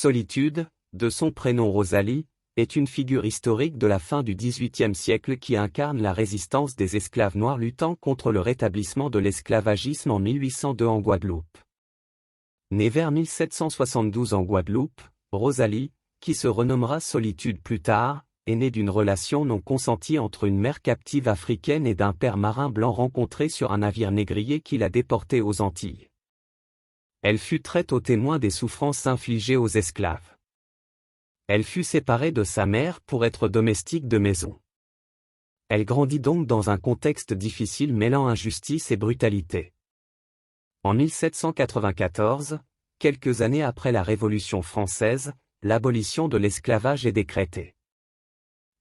Solitude, de son prénom Rosalie, est une figure historique de la fin du XVIIIe siècle qui incarne la résistance des esclaves noirs luttant contre le rétablissement de l'esclavagisme en 1802 en Guadeloupe. Née vers 1772 en Guadeloupe, Rosalie, qui se renommera Solitude plus tard, est née d'une relation non consentie entre une mère captive africaine et d'un père marin blanc rencontré sur un navire négrier qui l'a déportée aux Antilles. Elle fut très tôt témoin des souffrances infligées aux esclaves. Elle fut séparée de sa mère pour être domestique de maison. Elle grandit donc dans un contexte difficile mêlant injustice et brutalité. En 1794, quelques années après la Révolution française, l'abolition de l'esclavage est décrétée.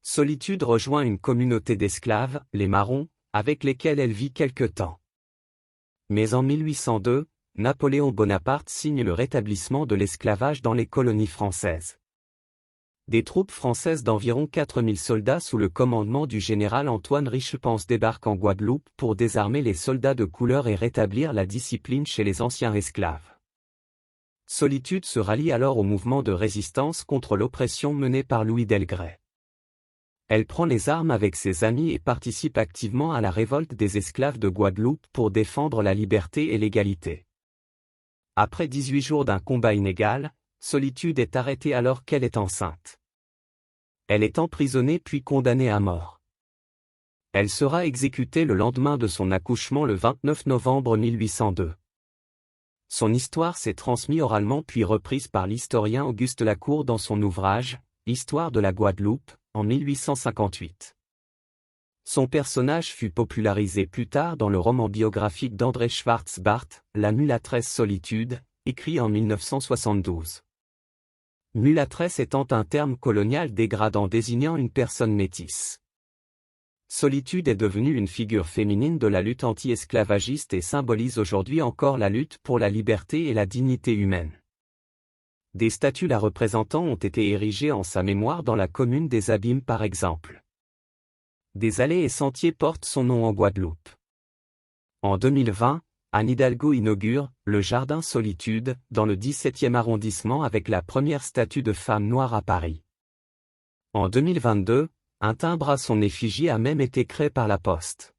Solitude rejoint une communauté d'esclaves, les Marrons, avec lesquels elle vit quelque temps. Mais en 1802, Napoléon Bonaparte signe le rétablissement de l'esclavage dans les colonies françaises. Des troupes françaises d'environ 4000 soldats sous le commandement du général Antoine Richepense débarquent en Guadeloupe pour désarmer les soldats de couleur et rétablir la discipline chez les anciens esclaves. Solitude se rallie alors au mouvement de résistance contre l'oppression mené par Louis Delgray. Elle prend les armes avec ses amis et participe activement à la révolte des esclaves de Guadeloupe pour défendre la liberté et l'égalité. Après 18 jours d'un combat inégal, Solitude est arrêtée alors qu'elle est enceinte. Elle est emprisonnée puis condamnée à mort. Elle sera exécutée le lendemain de son accouchement le 29 novembre 1802. Son histoire s'est transmise oralement puis reprise par l'historien Auguste Lacour dans son ouvrage « Histoire de la Guadeloupe » en 1858. Son personnage fut popularisé plus tard dans le roman biographique d'André Schwartz-Barth, La mulâtresse Solitude, écrit en 1972. Mulâtresse étant un terme colonial dégradant désignant une personne métisse. Solitude est devenue une figure féminine de la lutte anti-esclavagiste et symbolise aujourd'hui encore la lutte pour la liberté et la dignité humaine. Des statues la représentant ont été érigées en sa mémoire dans la commune des Abîmes par exemple. Des allées et sentiers portent son nom en Guadeloupe. En 2020, Anne Hidalgo inaugure le Jardin Solitude dans le 17e arrondissement avec la première statue de femme noire à Paris. En 2022, un timbre à son effigie a même été créé par la Poste.